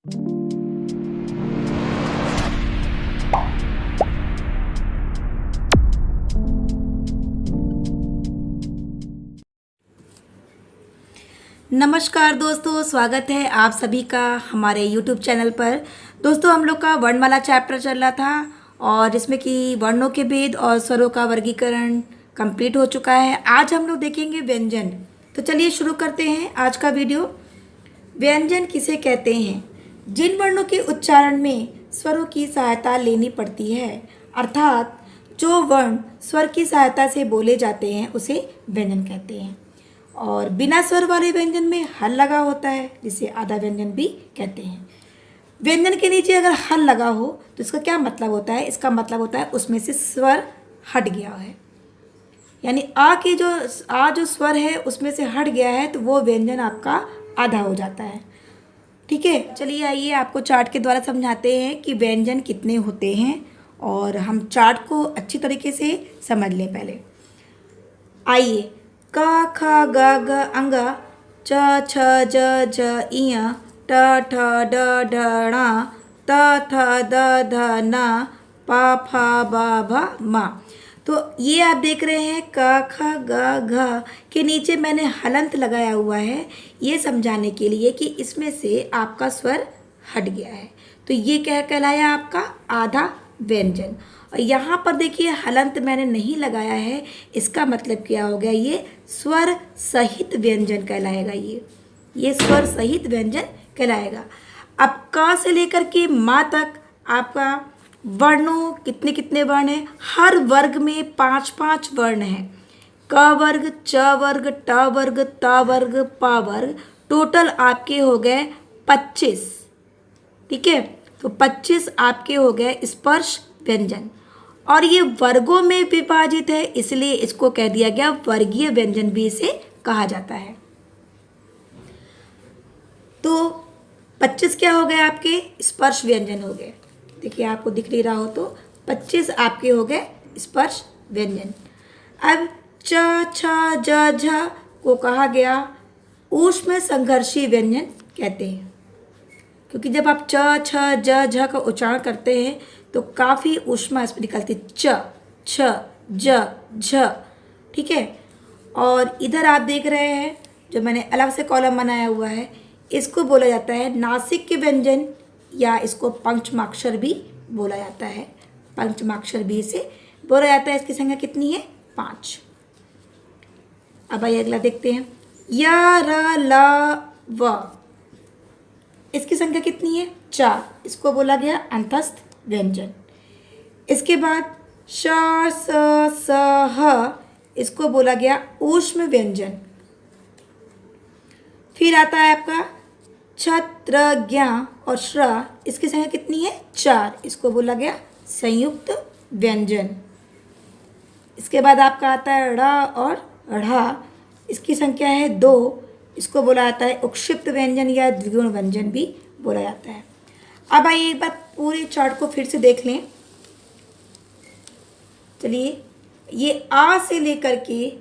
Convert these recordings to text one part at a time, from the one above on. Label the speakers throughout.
Speaker 1: नमस्कार दोस्तों, स्वागत है आप सभी का हमारे YouTube चैनल पर। दोस्तों, हम लोग का वर्णमाला चैप्टर चल रहा था और जिसमें कि वर्णों के भेद और स्वरों का वर्गीकरण कंप्लीट हो चुका है। आज हम लोग देखेंगे व्यंजन। तो चलिए शुरू करते हैं आज का वीडियो। व्यंजन किसे कहते हैं? जिन वर्णों के उच्चारण में स्वरों की सहायता लेनी पड़ती है, अर्थात जो वर्ण स्वर की सहायता से बोले जाते हैं, उसे व्यंजन कहते हैं। और बिना स्वर वाले व्यंजन में हल लगा होता है, जिसे आधा व्यंजन भी कहते हैं। व्यंजन के नीचे अगर हल लगा हो तो इसका क्या मतलब होता है? इसका मतलब होता है उसमें से स्वर हट गया है, यानी आ जो स्वर है उसमें से हट गया है, तो वो व्यंजन आपका आधा हो जाता है। ठीक है, चलिए आइए आपको चार्ट के द्वारा समझाते हैं कि व्यंजन कितने होते हैं और हम चार्ट को अच्छी तरीके से समझ लें। पहले आइए, क ख ग घ अंग, च छ ज झ इय, ट ठ ड ढ ण, त थ द ध न, प फ ब भ म। तो ये आप देख रहे हैं क ख ग घ के नीचे मैंने हलंत लगाया हुआ है, ये समझाने के लिए कि इसमें से आपका स्वर हट गया है। तो ये क्या कहलाया? आपका आधा व्यंजन। और यहाँ पर देखिए हलंत मैंने नहीं लगाया है, इसका मतलब क्या हो गया? ये स्वर सहित व्यंजन कहलाएगा। ये स्वर सहित व्यंजन कहलाएगा। अब क से लेकर के माँ तक आपका वर्णों कितने कितने वर्ण हैं? हर वर्ग में 5-5 वर्ण हैं। क वर्ग, च वर्ग, ट वर्ग, त वर्ग, प वर्ग, टोटल आपके हो गए 25। ठीक है, तो 25 आपके हो गए स्पर्श व्यंजन। और ये वर्गों में विभाजित है, इसलिए इसको कह दिया गया वर्गीय व्यंजन भी इसे कहा जाता है। तो 25 क्या हो गए? आपके स्पर्श व्यंजन हो गए। देखिए आपको दिख नहीं रहा हो तो 25 आपके हो गए स्पर्श व्यंजन। अब च छ ज झ को कहा गया ऊष्म संघर्षी व्यंजन कहते हैं, क्योंकि जब आप च छ ज झ का उच्चारण करते हैं तो काफ़ी ऊष्मा इसमें निकलती है। च छ ज झ। ठीक है, और इधर आप देख रहे हैं जो मैंने अलग से कॉलम बनाया हुआ है, इसको बोला जाता है नासिक के व्यंजन, या इसको पंचमाक्षर भी बोला जाता है। पंचमाक्षर भी इसे बोला जाता है। इसकी संख्या कितनी है? 5। अब आइए अगला देखते हैं। य र ल व, इसकी संख्या कितनी है? 4। इसको बोला गया अंतस्थ व्यंजन। इसके बाद श स स ह, इसको बोला गया ऊष्म व्यंजन। फिर आता है आपका छत्र ज्ञ और श्र, इसकी संख्या कितनी है? 4। इसको बोला गया संयुक्त व्यंजन। इसके बाद आपका आता है ड़ और ढ़, इसकी संख्या है 2। इसको बोला जाता है उक्षिप्त व्यंजन या द्विगुण व्यंजन भी बोला जाता है। अब आइए एक बार पूरे चार्ट को फिर से देख लें। चलिए, ये आ से लेकर के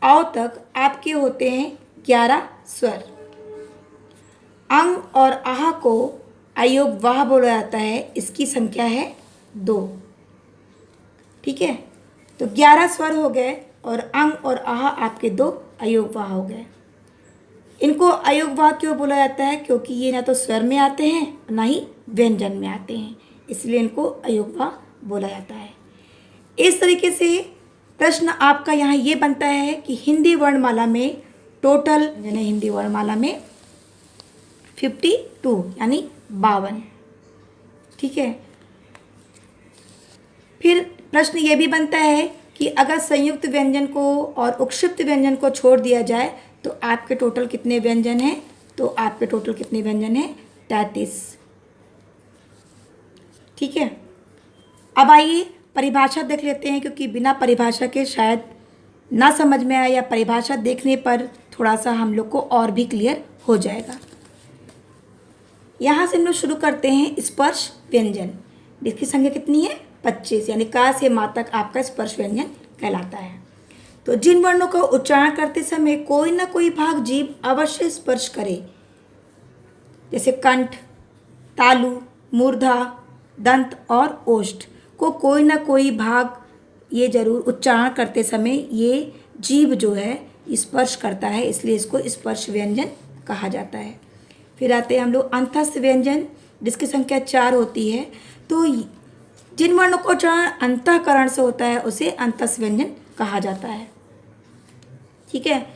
Speaker 1: औ तक आपके होते हैं 11 स्वर। अंग और आह को अयोग वाह बोला जाता है, इसकी संख्या है 2। ठीक है, तो 11 स्वर हो गए और अंग और आह आपके 2 अयोग वाह हो गए। इनको अयोग वाह क्यों बोला जाता है? क्योंकि ये ना तो स्वर में आते हैं ना ही व्यंजन में आते हैं, इसलिए इनको अयोग वाह बोला जाता है। इस तरीके से प्रश्न आपका यहाँ ये बनता है कि हिंदी वर्णमाला में टोटल हिंदी वर्णमाला में 52 यानी 52। ठीक है, फिर प्रश्न ये भी बनता है कि अगर संयुक्त व्यंजन को और उक्षिप्त व्यंजन को छोड़ दिया जाए तो आपके टोटल कितने व्यंजन हैं? तो आपके टोटल कितने व्यंजन हैं? 33। ठीक है, अब आइए परिभाषा देख लेते हैं, क्योंकि बिना परिभाषा के शायद ना समझ में आए, या परिभाषा देखने पर थोड़ा सा हम लोग को और भी क्लियर हो जाएगा। यहाँ से हम लोग शुरू करते हैं स्पर्श व्यंजन। इसकी संख्या कितनी है? 25, यानी का से मा तक आपका स्पर्श व्यंजन कहलाता है। तो जिन वर्णों का उच्चारण करते समय कोई ना कोई भाग जीभ अवश्य स्पर्श करे, जैसे कंठ, तालु, मूर्धा, दंत और ओष्ठ को कोई ना कोई भाग ये जरूर उच्चारण करते समय ये जीभ जो है स्पर्श करता है, इसलिए इसको स्पर्श व्यंजन कहा जाता है। फिर आते हैं हम लोग अंतस्थ व्यंजन, जिसकी संख्या 4 होती है। तो जिन वर्णों का उच्चारण अंतःकरण से होता है उसे अंतस्थ व्यंजन कहा जाता है। ठीक है,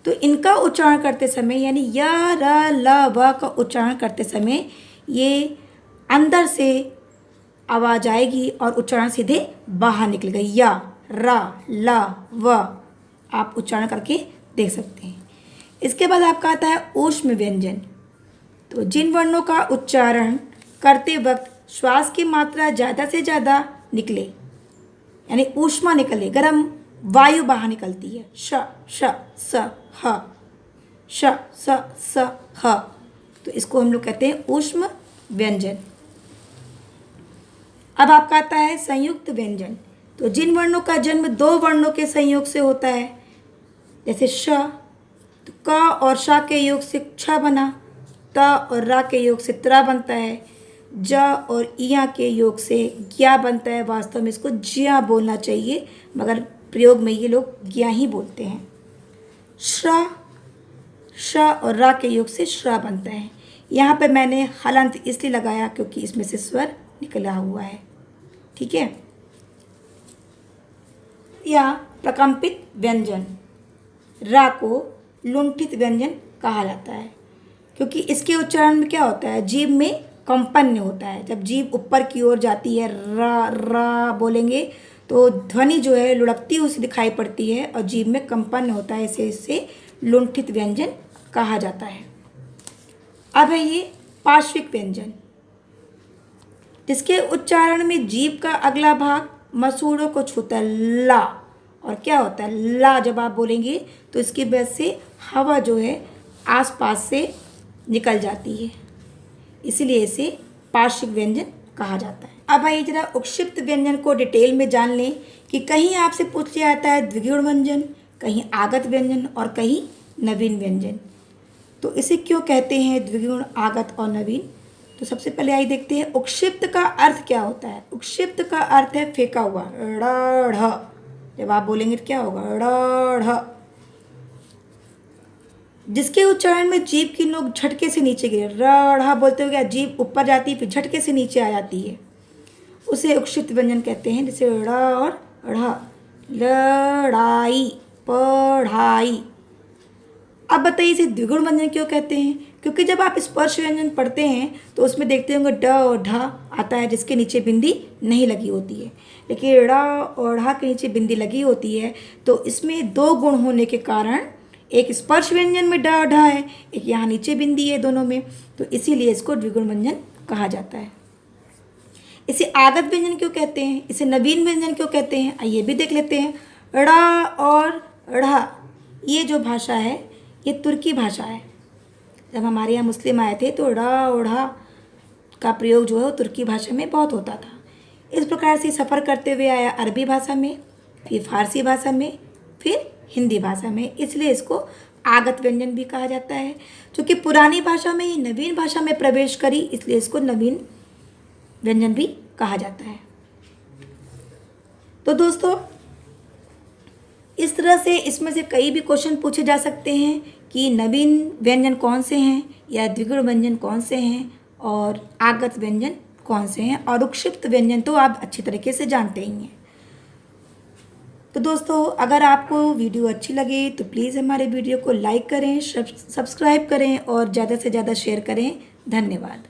Speaker 1: तो इनका उच्चारण करते समय यानी य, र, ल, व का उच्चारण करते समय ये अंदर से आवाज आएगी और उच्चारण सीधे बाहर निकलेगा। या, र, ल, व आप उच्चारण करके देख सकते हैं। इसके बाद आपका आता है ऊष्म व्यंजन। तो जिन वर्णों का उच्चारण करते वक्त श्वास की मात्रा ज़्यादा से ज़्यादा निकले, यानी ऊष्मा निकले, गर्म वायु बाहर निकलती है। श, श, स, ह, श, स, ह, तो इसको हम लोग कहते हैं ऊष्म व्यंजन। अब आपका आता है संयुक्त व्यंजन। तो जिन वर्णों का जन्म 2 वर्णों के संयोग से होता है, जैसे श, तो क और श के योग से छ बना, त और रा के योग से त्र बनता है, ज और इया के योग से ज्ञा बनता है। वास्तव में इसको ज्या बोलना चाहिए, मगर प्रयोग में ये लोग ज्ञा ही बोलते हैं। श्र, श और रा के योग से श्र बनता है। यहाँ पे मैंने हलंत इसलिए लगाया क्योंकि इसमें से स्वर निकला हुआ है। ठीक है, या प्रकंपित व्यंजन, रा को लुंठित व्यंजन कहा जाता है क्योंकि इसके उच्चारण में क्या होता है, जीभ में कंपन होता है। जब जीभ ऊपर की ओर जाती है, रा रा बोलेंगे तो ध्वनि जो है लुढ़कती हुई सी दिखाई पड़ती है और जीभ में कंपन होता है, इसे लुंठित व्यंजन कहा जाता है। अब है ये पार्श्विक व्यंजन, जिसके उच्चारण में जीभ का अगला भाग मसूड़ों को छूता है, ला, और क्या होता है, ला जब आप बोलेंगे तो इसकी वजह से हवा जो है आसपास से निकल जाती है, इसलिए इसे पार्श्विक व्यंजन कहा जाता है। अब आइए जरा उक्षिप्त व्यंजन को डिटेल में जान लें कि कहीं आपसे पूछ लिया जाता है द्विगुण व्यंजन, कहीं आगत व्यंजन और कहीं नवीन व्यंजन। तो इसे क्यों कहते हैं द्विगुण, आगत और नवीन? तो सबसे पहले आइए देखते हैं उक्षिप्त का अर्थ क्या होता है। उक्षिप्त का अर्थ है फेंका हुआ, ड़, ढ। जब आप बोलेंगे तो क्या होगा, ड़, ढ। जिसके उच्चारण में जीभ की नोक झटके से नीचे गिरे, र, ढ बोलते हुए जीभ ऊपर जाती है फिर झटके से नीचे आ जाती है, उसे उक्षिप्त व्यंजन कहते हैं। जैसे ड़ और ढ़, लड़ाई, पढ़ाई। अब बताइए इसे द्विगुण व्यंजन क्यों कहते हैं? क्योंकि जब आप स्पर्श व्यंजन पढ़ते हैं तो उसमें देखते होंगे ड और ढ आता है जिसके नीचे बिंदी नहीं लगी होती है, लेकिन ड़ और ढ के नीचे बिंदी लगी होती है। तो इसमें 2 गुण होने के कारण एक स्पर्श व्यंजन में ड और ढ है, एक यहाँ नीचे बिंदी है दोनों में, तो इसीलिए इसको द्विगुण व्यंजन कहा जाता है। इसे आगत व्यंजन क्यों कहते हैं, इसे नवीन व्यंजन क्यों कहते हैं, आइए भी देख लेते हैं। ड़ और ढ़ ये जो भाषा है ये तुर्की भाषा है। जब हमारे यहाँ मुस्लिम आए थे तो ड़ और ढ़ का प्रयोग जो है वो तुर्की भाषा में बहुत होता था। इस प्रकार से सफ़र करते हुए आया अरबी भाषा में, फिर फारसी भाषा में, फिर हिंदी भाषा में, इसलिए इसको आगत व्यंजन भी कहा जाता है। क्योंकि पुरानी भाषा में ही नवीन भाषा में प्रवेश करी, इसलिए इसको नवीन व्यंजन भी कहा जाता है। तो दोस्तों इस तरह से इसमें से कई भी क्वेश्चन पूछे जा सकते हैं कि नवीन व्यंजन कौन से हैं या द्विगुण व्यंजन कौन से हैं और आगत व्यंजन कौन से हैं, और उक्षिप्त व्यंजन तो आप अच्छी तरीके से जानते ही हैं। तो दोस्तों अगर आपको वीडियो अच्छी लगे तो प्लीज़ हमारे वीडियो को लाइक करें, सब्सक्राइब करें और ज़्यादा से ज़्यादा शेयर करें। धन्यवाद।